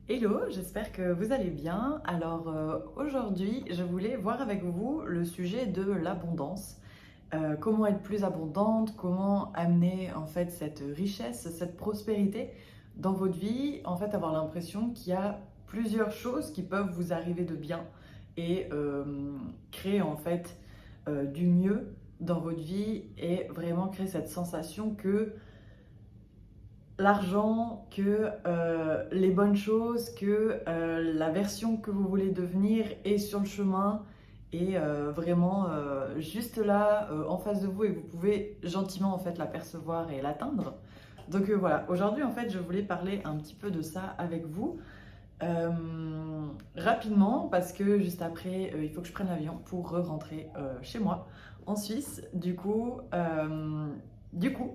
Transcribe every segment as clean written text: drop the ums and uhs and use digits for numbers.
Hello, j'espère que vous allez bien. Alors aujourd'hui, je voulais voir avec vous le sujet de l'abondance. Comment être plus abondante, comment amener en fait cette richesse, cette prospérité dans votre vie, en fait avoir l'impression qu'il y a plusieurs choses qui peuvent vous arriver de bien et créer en fait du mieux dans votre vie et vraiment créer cette sensation que l'argent, que les bonnes choses, que la version que vous voulez devenir est sur le chemin et vraiment juste là en face de vous et vous pouvez gentiment en fait l'apercevoir et l'atteindre. Donc voilà, aujourd'hui en fait je voulais parler un petit peu de ça avec vous euh, rapidement parce que juste après il faut que je prenne l'avion pour rentrer chez moi en Suisse. Du coup,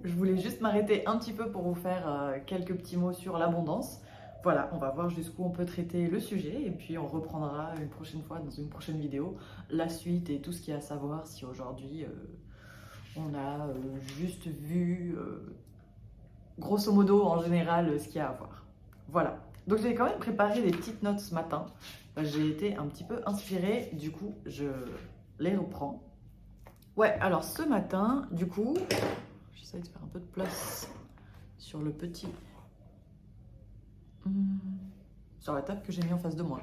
je voulais juste m'arrêter un petit peu pour vous faire quelques petits mots sur l'abondance. Voilà, on va voir jusqu'où on peut traiter le sujet et puis on reprendra une prochaine fois dans une prochaine vidéo la suite et tout ce qu'il y a à savoir si aujourd'hui on a juste vu grosso modo en général ce qu'il y a à voir. Voilà. Donc j'ai quand même préparé des petites notes ce matin. J'ai été un petit peu inspirée, du coup je les reprends. Ouais, alors ce matin, du coup, j'essaye de faire un peu de place sur le petit... sur la table que j'ai mis en face de moi.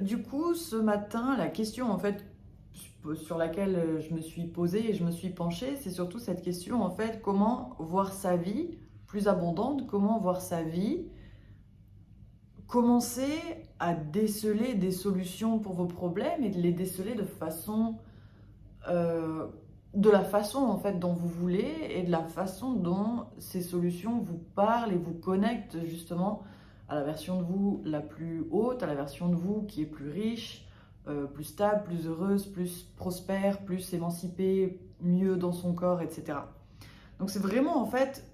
Du coup, ce matin, la question en fait sur laquelle je me suis posée et je me suis penchée, c'est surtout cette question en fait, comment voir sa vie plus abondante, comment voir sa vie, commencer à déceler des solutions pour vos problèmes et de les déceler euh, de la façon en fait dont vous voulez et de la façon dont ces solutions vous parlent et vous connectent justement à la version de vous la plus haute, à la version de vous qui est plus riche, plus stable, plus heureuse, plus prospère, plus émancipée, mieux dans son corps, etc. Donc c'est vraiment en fait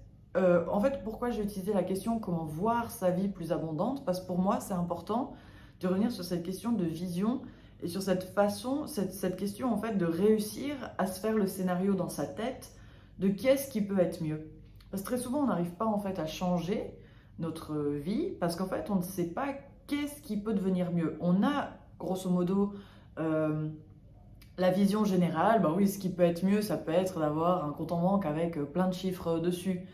pourquoi j'ai utilisé la question comment voir sa vie plus abondante, parce que pour moi c'est important de revenir sur cette question de vision et sur cette façon, cette question en fait de réussir à se faire le scénario dans sa tête de qu'est-ce qui peut être mieux. Parce que très souvent on n'arrive pas en fait à changer notre vie parce qu'en fait on ne sait pas qu'est-ce qui peut devenir mieux. On a grosso modo euh, la vision générale, bah oui, ce qui peut être mieux, ça peut être d'avoir un compte en banque avec plein de chiffres dessus.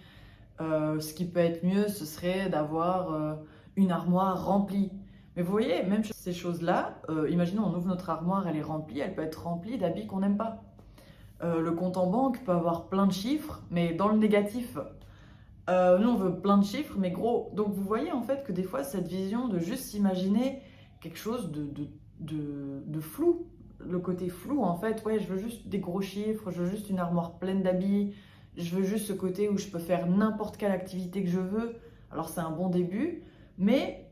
Ce qui peut être mieux, ce serait d'avoir une armoire remplie. Mais vous voyez, même ces choses-là, imaginons on ouvre notre armoire, elle est remplie, elle peut être remplie d'habits qu'on n'aime pas. Le compte en banque peut avoir plein de chiffres, mais dans le négatif. Nous, on veut plein de chiffres, mais gros. Donc vous voyez en fait que des fois, cette vision de juste s'imaginer quelque chose de flou, le côté flou en fait, ouais, je veux juste des gros chiffres, je veux juste une armoire pleine d'habits, je veux juste ce côté où je peux faire n'importe quelle activité que je veux. Alors c'est un bon début, mais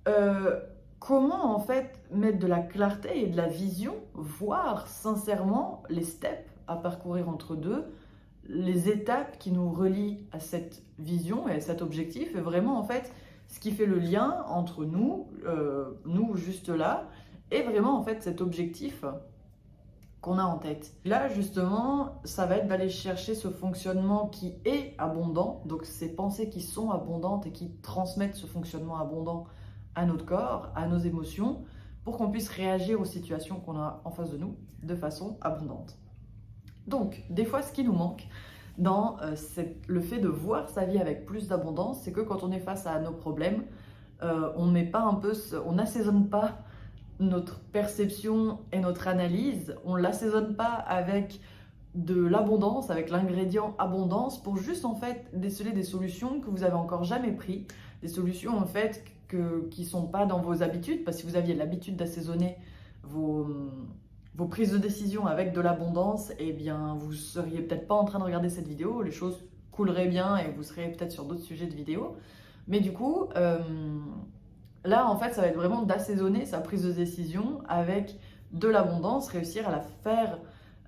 euh, comment en fait mettre de la clarté et de la vision, voir sincèrement les steps à parcourir entre deux, les étapes qui nous relient à cette vision et à cet objectif, et vraiment en fait ce qui fait le lien entre nous, nous juste là, et vraiment en fait cet objectif qu'on a en tête. Là, justement, ça va être d'aller chercher ce fonctionnement qui est abondant, donc ces pensées qui sont abondantes et qui transmettent ce fonctionnement abondant à notre corps, à nos émotions, pour qu'on puisse réagir aux situations qu'on a en face de nous de façon abondante. Donc, des fois, ce qui nous manque dans le fait de voir sa vie avec plus d'abondance, c'est que quand on est face à nos problèmes, on met pas un peu, on n'assaisonne pas notre perception et notre analyse, on l'assaisonne pas avec de l'abondance, avec l'ingrédient abondance, pour juste en fait déceler des solutions que vous avez encore jamais pris, des solutions en fait qui sont pas dans vos habitudes, parce que si vous aviez l'habitude d'assaisonner vos, vos prises de décision avec de l'abondance, eh bien vous seriez peut-être pas en train de regarder cette vidéo, les choses couleraient bien et vous serez peut-être sur d'autres sujets de vidéo. Mais du coup, là en fait ça va être vraiment d'assaisonner sa prise de décision avec de l'abondance, réussir à la faire,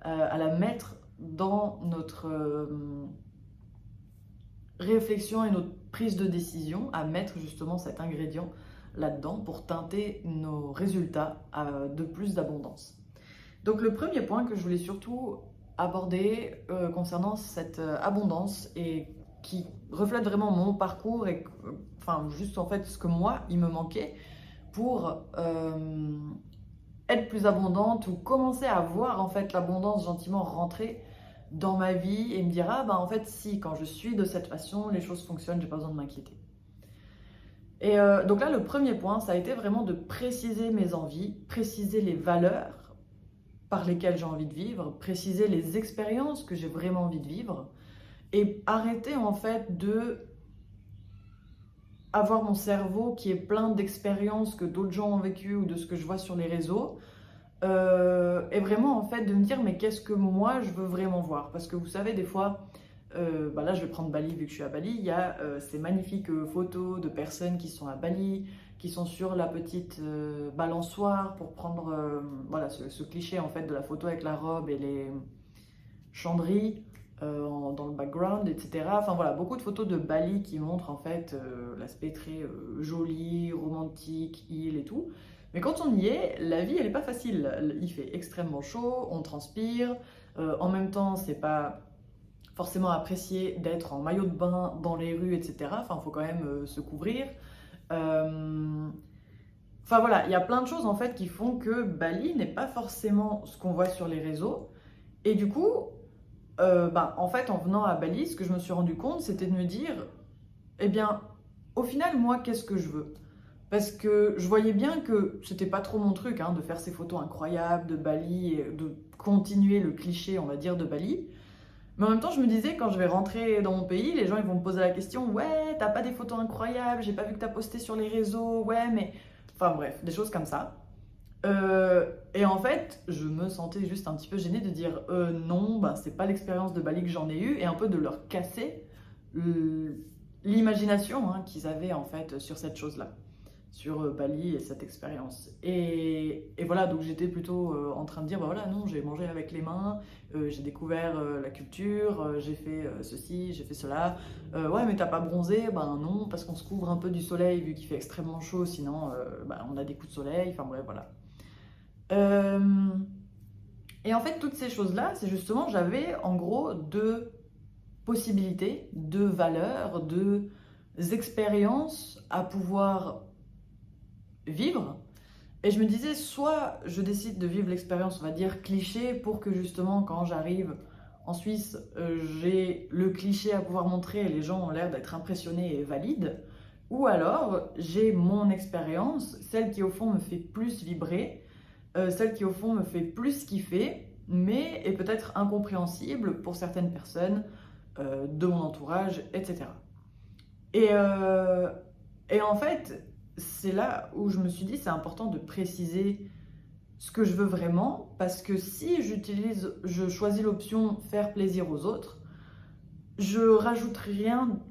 à la mettre dans notre réflexion et notre prise de décision, à mettre justement cet ingrédient là-dedans pour teinter nos résultats de plus d'abondance. Donc le premier point que je voulais surtout aborder concernant cette abondance et qui reflète vraiment mon parcours et enfin juste en fait ce que moi, il me manquait pour être plus abondante ou commencer à voir en fait l'abondance gentiment rentrer dans ma vie et me dire ah bah en fait si quand je suis de cette façon les choses fonctionnent, j'ai pas besoin de m'inquiéter. Et donc là le premier point ça a été vraiment de préciser mes envies, préciser les valeurs par lesquelles j'ai envie de vivre, préciser les expériences que j'ai vraiment envie de vivre et arrêter en fait de avoir mon cerveau qui est plein d'expériences que d'autres gens ont vécues ou de ce que je vois sur les réseaux. Et vraiment en fait de me dire mais qu'est-ce que moi je veux vraiment voir, parce que vous savez des fois bah là je vais prendre Bali vu que je suis à Bali, il y a ces magnifiques photos de personnes qui sont à Bali, qui sont sur la petite balançoire pour prendre voilà ce cliché en fait de la photo avec la robe et les chandries dans le background, etc. Enfin voilà, beaucoup de photos de Bali qui montrent en fait l'aspect très joli, romantique, île et tout. Mais quand on y est, la vie elle n'est pas facile. Il fait extrêmement chaud, on transpire. En même temps, c'est pas forcément apprécié d'être en maillot de bain dans les rues, etc. Enfin, il faut quand même se couvrir. Enfin voilà, il y a plein de choses en fait qui font que Bali n'est pas forcément ce qu'on voit sur les réseaux. Et du coup, en fait, en venant à Bali, ce que je me suis rendu compte, c'était de me dire, eh bien, au final, moi, qu'est-ce que je veux? Parce que je voyais bien que c'était pas trop mon truc de faire ces photos incroyables de Bali et de continuer le cliché, on va dire, de Bali. Mais en même temps, je me disais, quand je vais rentrer dans mon pays, les gens ils vont me poser la question, ouais, t'as pas des photos incroyables, j'ai pas vu que t'as posté sur les réseaux, ouais, mais... Enfin bref, des choses comme ça. Et en fait, je me sentais juste un petit peu gênée de dire non, c'est pas l'expérience de Bali que j'en ai eue, et un peu de leur casser l'imagination qu'ils avaient en fait sur cette chose-là, sur Bali et cette expérience. Et voilà, donc j'étais plutôt en train de dire, voilà, non, j'ai mangé avec les mains, j'ai découvert la culture, j'ai fait ceci, j'ai fait cela. Ouais, mais t'as pas bronzé? Ben non, parce qu'on se couvre un peu du soleil vu qu'il fait extrêmement chaud, sinon on a des coups de soleil, enfin bref, voilà. Euh, et en fait, toutes ces choses-là, c'est justement, j'avais en gros deux possibilités, deux valeurs, deux expériences à pouvoir vivre. Et je me disais, soit je décide de vivre l'expérience, on va dire, cliché, pour que justement, quand j'arrive en Suisse, j'ai le cliché à pouvoir montrer et les gens ont l'air d'être impressionnés et valides. Ou alors, j'ai mon expérience, celle qui au fond me fait plus vibrer, celle qui au fond me fait plus kiffer, mais est peut-être incompréhensible pour certaines personnes de mon entourage, etc. Et, euh, et en fait, c'est là où je me suis dit c'est important de préciser ce que je veux vraiment, parce que si je choisis l'option faire plaisir aux autres, je rajoute rien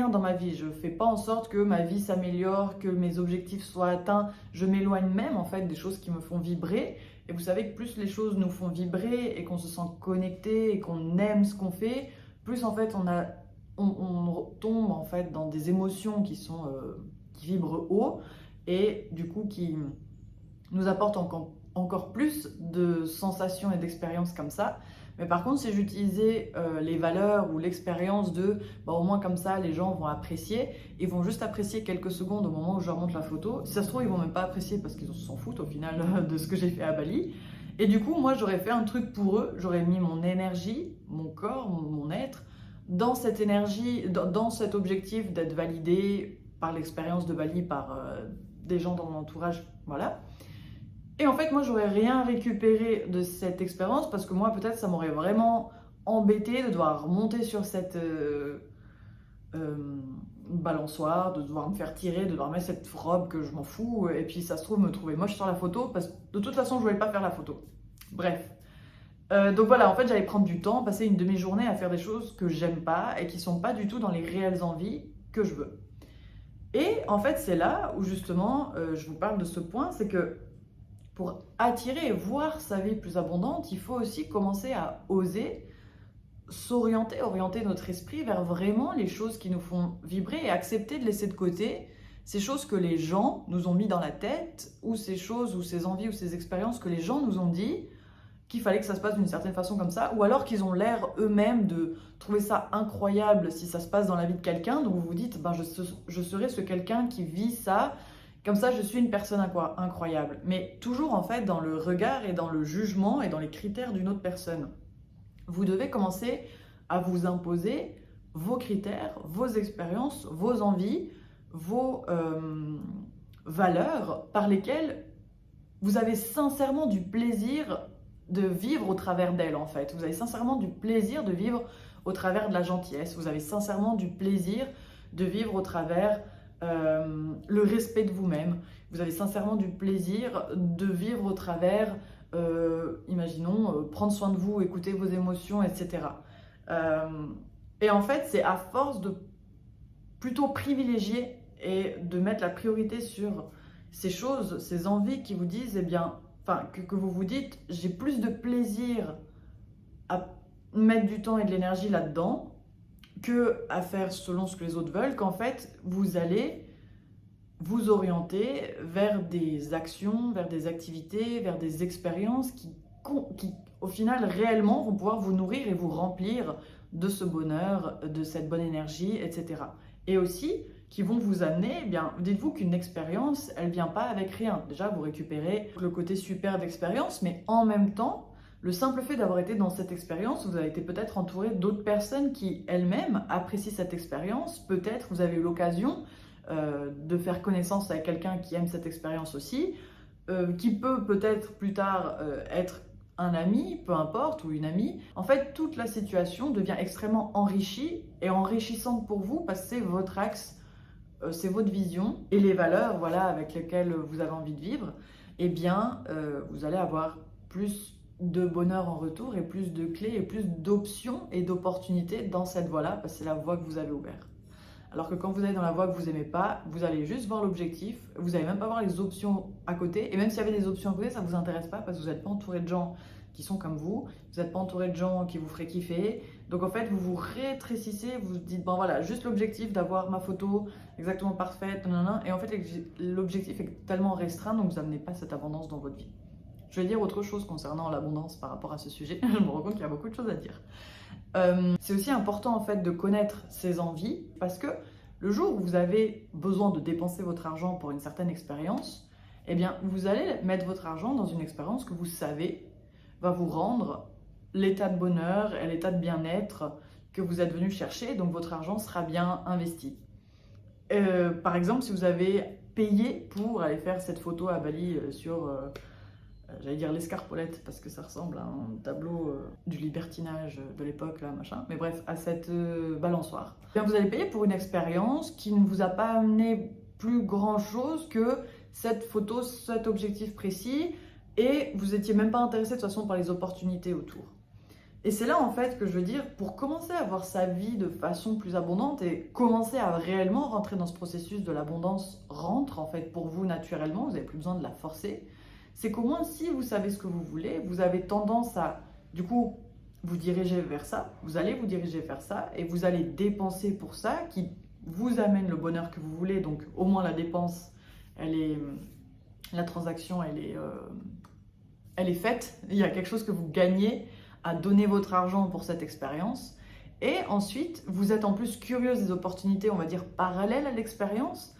dans ma vie. Je fais pas en sorte que ma vie s'améliore, que mes objectifs soient atteints. Je m'éloigne même en fait des choses qui me font vibrer. Et vous savez que plus les choses nous font vibrer et qu'on se sent connecté et qu'on aime ce qu'on fait, plus en fait on tombe en fait dans des émotions qui vibrent haut et du coup qui nous apportent encore plus de sensations et d'expériences comme ça. Mais par contre, si j'utilisais les valeurs ou l'expérience de au moins comme ça, les gens vont apprécier, ils vont juste apprécier quelques secondes au moment où je leur montre la photo. Si ça se trouve, ils vont même pas apprécier parce qu'ils s'en foutent au final de ce que j'ai fait à Bali. Et du coup, moi, j'aurais fait un truc pour eux, j'aurais mis mon énergie, mon corps, mon être, dans cette énergie, dans cet objectif d'être validé par l'expérience de Bali, par des gens dans mon entourage, voilà. Et en fait, moi, j'aurais rien récupéré de cette expérience parce que moi, peut-être, ça m'aurait vraiment embêté de devoir monter sur cette balançoire, de devoir me faire tirer, de devoir mettre cette robe que je m'en fous, et puis ça se trouve me trouver moche sur la photo parce que de toute façon, je voulais pas faire la photo. Bref. Donc voilà, en fait, j'allais prendre du temps, passer une demi-journée à faire des choses que j'aime pas et qui sont pas du tout dans les réelles envies que je veux. Et en fait, c'est là où justement, je vous parle de ce point, c'est que pour attirer et voir sa vie plus abondante, il faut aussi commencer à oser orienter notre esprit vers vraiment les choses qui nous font vibrer et accepter de laisser de côté ces choses que les gens nous ont mis dans la tête ou ces choses ou ces envies ou ces expériences que les gens nous ont dit qu'il fallait que ça se passe d'une certaine façon comme ça, ou alors qu'ils ont l'air eux-mêmes de trouver ça incroyable si ça se passe dans la vie de quelqu'un, donc vous vous dites, ben, je serai ce quelqu'un qui vit ça, comme ça je suis une personne incroyable. Mais toujours en fait dans le regard et dans le jugement et dans les critères d'une autre personne. Vous devez commencer à vous imposer vos critères, vos expériences, vos envies, vos valeurs par lesquelles vous avez sincèrement du plaisir de vivre au travers d'elle en fait. Vous avez sincèrement du plaisir de vivre au travers de la gentillesse. Vous avez sincèrement du plaisir de vivre au travers le respect de vous-même. Vous avez sincèrement du plaisir de vivre au travers, imaginons, prendre soin de vous, écouter vos émotions, etc. Et en fait, c'est à force de plutôt privilégier et de mettre la priorité sur ces choses, ces envies qui vous disent, eh bien, enfin, que vous vous dites, j'ai plus de plaisir à mettre du temps et de l'énergie là-dedans que à faire selon ce que les autres veulent, qu'en fait, vous allez vous orienter vers des actions, vers des activités, vers des expériences qui au final, réellement, vont pouvoir vous nourrir et vous remplir de ce bonheur, de cette bonne énergie, etc. Et aussi, qui vont vous amener, eh bien, dites-vous qu'une expérience, elle ne vient pas avec rien. Déjà, vous récupérez le côté super d'expérience, mais en même temps, le simple fait d'avoir été dans cette expérience, vous avez été peut-être entouré d'autres personnes qui, elles-mêmes, apprécient cette expérience. Peut-être vous avez eu l'occasion de faire connaissance avec quelqu'un qui aime cette expérience aussi, qui peut peut-être plus tard être un ami, peu importe, ou une amie. En fait, toute la situation devient extrêmement enrichie et enrichissante pour vous parce que c'est votre axe, c'est votre vision et les valeurs, voilà, avec lesquelles vous avez envie de vivre. Eh bien, vous allez avoir plus de bonheur en retour et plus de clés et plus d'options et d'opportunités dans cette voie-là parce que c'est la voie que vous avez ouverte. Alors que quand vous allez dans la voie que vous n'aimez pas, vous allez juste voir l'objectif, vous n'allez même pas voir les options à côté. Et même s'il y avait des options à côté, ça ne vous intéresse pas parce que vous n'êtes pas entouré de gens qui sont comme vous n'êtes pas entouré de gens qui vous feraient kiffer. Donc en fait, vous vous rétrécissez, vous dites, bon voilà, juste l'objectif d'avoir ma photo exactement parfaite, nanana. Et en fait, l'objectif est tellement restreint, donc vous n'amenez pas cette abondance dans votre vie. Je vais dire autre chose concernant l'abondance par rapport à ce sujet. Je me rends compte qu'il y a beaucoup de choses à dire. C'est aussi important en fait de connaître ses envies parce que le jour où vous avez besoin de dépenser votre argent pour une certaine expérience, eh bien vous allez mettre votre argent dans une expérience que vous savez va vous rendre l'état de bonheur et l'état de bien-être que vous êtes venu chercher, donc votre argent sera bien investi. Par exemple, si vous avez payé pour aller faire cette photo à Bali sur j'allais dire l'escarpolette parce que ça ressemble à un tableau du libertinage de l'époque, là, machin. Mais bref, à cette balançoire. Bien, vous allez payer pour une expérience qui ne vous a pas amené plus grand chose que cette photo, cet objectif précis, et vous n'étiez même pas intéressé de toute façon par les opportunités autour. Et c'est là en fait que je veux dire, pour commencer à voir sa vie de façon plus abondante et commencer à réellement rentrer dans ce processus de l'abondance rentre en fait pour vous naturellement, vous n'avez plus besoin de la forcer. C'est qu'au moins, si vous savez ce que vous voulez, vous avez tendance à, du coup, vous diriger vers ça, vous allez vous diriger vers ça, et vous allez dépenser pour ça, qui vous amène le bonheur que vous voulez, donc au moins la dépense, la transaction, elle est faite, il y a quelque chose que vous gagnez à donner votre argent pour cette expérience, et ensuite, vous êtes en plus curieuse des opportunités, on va dire, parallèles à l'expérience,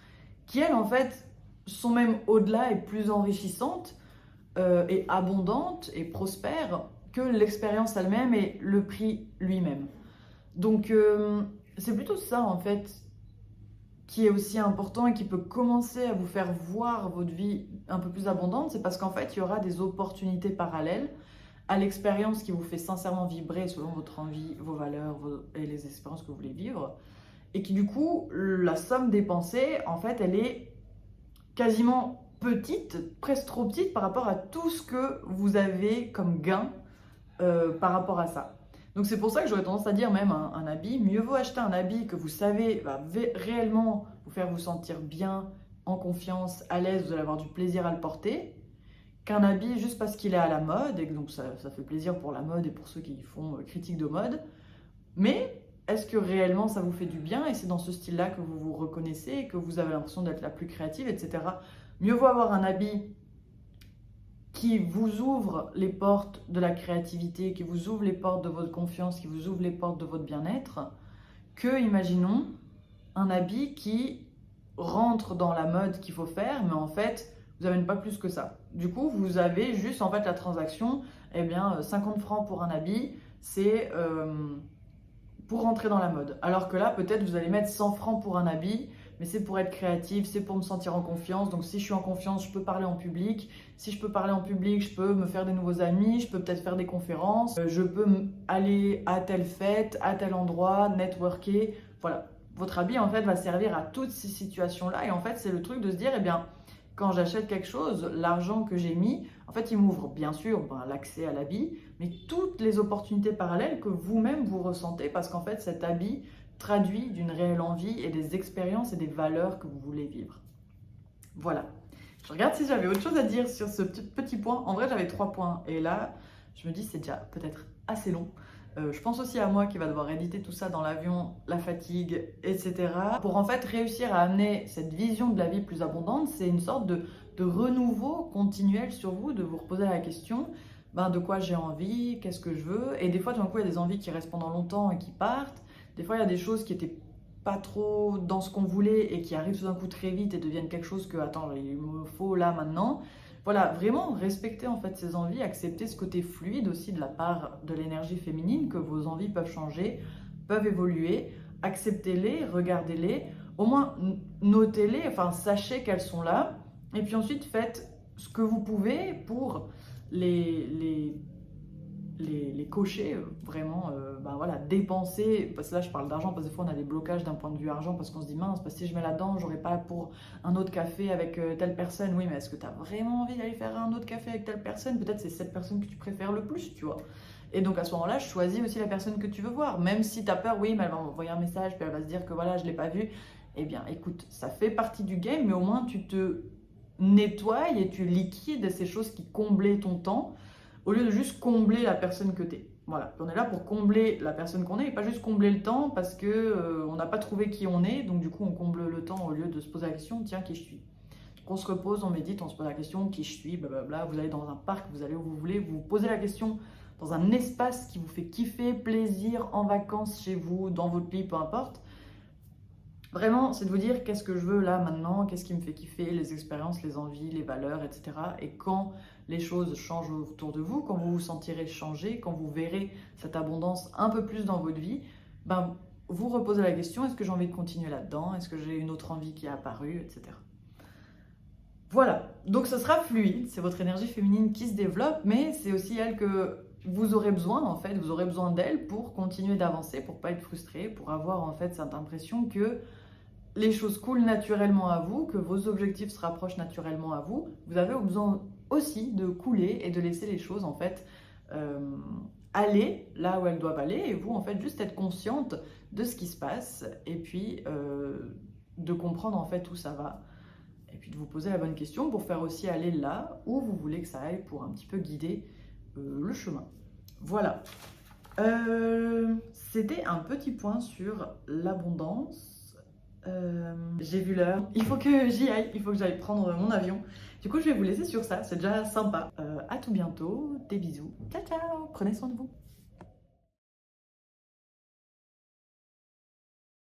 qui elles, en fait, sont même au-delà et plus enrichissantes, et abondante et prospère que l'expérience elle-même et le prix lui-même. Donc c'est plutôt ça en fait qui est aussi important et qui peut commencer à vous faire voir votre vie un peu plus abondante, c'est parce qu'en fait il y aura des opportunités parallèles à l'expérience qui vous fait sincèrement vibrer selon votre envie, vos valeurs et les expériences que vous voulez vivre, et qui du coup, la somme dépensée, en fait, elle est quasiment petite, presque trop petite par rapport à tout ce que vous avez comme gain par rapport à ça. Donc c'est pour ça que j'aurais tendance à dire même un habit, mieux vaut acheter un habit que vous savez va réellement vous faire vous sentir bien, en confiance, à l'aise, vous allez avoir du plaisir à le porter, qu'un habit juste parce qu'il est à la mode, et que donc ça fait plaisir pour la mode et pour ceux qui font critique de mode, mais est-ce que réellement ça vous fait du bien et c'est dans ce style-là que vous vous reconnaissez et que vous avez l'impression d'être la plus créative, etc. Mieux vaut avoir un habit qui vous ouvre les portes de la créativité, qui vous ouvre les portes de votre confiance, qui vous ouvre les portes de votre bien-être, que, imaginons, un habit qui rentre dans la mode qu'il faut faire, mais en fait, vous n'avez pas plus que ça. Du coup, vous avez juste en fait la transaction, eh bien, 50 francs pour un habit, c'est pour rentrer dans la mode. Alors que là, peut-être vous allez mettre 100 francs pour un habit, mais c'est pour être créatif, c'est pour me sentir en confiance. Donc si je suis en confiance, je peux parler en public. Si je peux parler en public, je peux me faire des nouveaux amis, je peux peut-être faire des conférences, je peux aller à telle fête, à tel endroit, networker. Voilà, votre habit en fait va servir à toutes ces situations-là. Et en fait, c'est le truc de se dire, eh bien, quand j'achète quelque chose, l'argent que j'ai mis, en fait, il m'ouvre bien sûr l'accès à l'habit, mais toutes les opportunités parallèles que vous-même vous ressentez, parce qu'en fait, cet habit traduit d'une réelle envie et des expériences et des valeurs que vous voulez vivre. Voilà. Je regarde si j'avais autre chose à dire sur ce petit point. En vrai, j'avais 3 points. Et là, je me dis c'est déjà peut-être assez long. Je pense aussi à moi qui va devoir éditer tout ça dans l'avion, la fatigue, etc. Pour en fait réussir à amener cette vision de la vie plus abondante, c'est une sorte de renouveau continuel sur vous, de vous reposer la question de quoi j'ai envie, qu'est-ce que je veux. Et des fois, tout d'un coup, il y a des envies qui restent pendant longtemps et qui partent. Des fois, il y a des choses qui étaient pas trop dans ce qu'on voulait et qui arrivent tout d'un coup très vite et deviennent quelque chose que, attends, il me faut là maintenant. Voilà, vraiment respecter en fait ces envies, accepter ce côté fluide aussi de la part de l'énergie féminine, que vos envies peuvent changer, peuvent évoluer. Acceptez-les, regardez-les, au moins notez-les, enfin sachez qu'elles sont là. Et puis ensuite, faites ce que vous pouvez pour les cocher, vraiment, voilà, dépenser, parce que là je parle d'argent, parce que des fois on a des blocages d'un point de vue argent, parce qu'on se dit mince, parce que si je mets là-dedans, j'aurai pas pour un autre café avec telle personne. Oui, mais est-ce que tu as vraiment envie d'aller faire un autre café avec telle personne? Peut-être c'est cette personne que tu préfères le plus, tu vois. Et donc à ce moment-là, choisis aussi la personne que tu veux voir, même si tu as peur, oui, mais elle va m'envoyer un message, puis elle va se dire que voilà, je l'ai pas vu. Eh bien, écoute, ça fait partie du game, mais au moins tu te nettoies et tu liquides ces choses qui comblaient ton temps, au lieu de juste combler la personne que tu es. Voilà, on est là pour combler la personne qu'on est et pas juste combler le temps parce que on n'a pas trouvé qui on est, donc du coup on comble le temps au lieu de se poser la question, tiens, qui je suis. Donc on se repose, on médite, on se pose la question, qui je suis, blablabla. Vous allez dans un parc, vous allez où vous voulez, vous vous posez la question dans un espace qui vous fait kiffer, plaisir, en vacances, chez vous, dans votre lit, peu importe. Vraiment, c'est de vous dire qu'est-ce que je veux là maintenant, qu'est-ce qui me fait kiffer, les expériences, les envies, les valeurs, etc. Et quand les choses changent autour de vous, quand vous vous sentirez changer, quand vous verrez cette abondance un peu plus dans votre vie, vous reposez la question, est-ce que j'ai envie de continuer là-dedans? Est-ce que j'ai une autre envie qui est apparue, etc. Voilà, donc ce sera fluide, c'est votre énergie féminine qui se développe, mais c'est aussi elle que vous aurez besoin en fait, vous aurez besoin d'elle pour continuer d'avancer, pour pas être frustré, pour avoir en fait cette impression que les choses coulent naturellement à vous, que vos objectifs se rapprochent naturellement à vous. Vous avez besoin aussi de couler et de laisser les choses en fait aller là où elles doivent aller, et vous en fait juste être consciente de ce qui se passe et puis de comprendre en fait où ça va. Et puis de vous poser la bonne question pour faire aussi aller là où vous voulez que ça aille, pour un petit peu guider le chemin. Voilà. C'était un petit point sur l'abondance. J'ai vu l'heure, il faut que j'y aille, il faut que j'aille prendre mon avion. Du coup, je vais vous laisser sur ça, c'est déjà sympa. À tout bientôt, des bisous, ciao ciao, prenez soin de vous.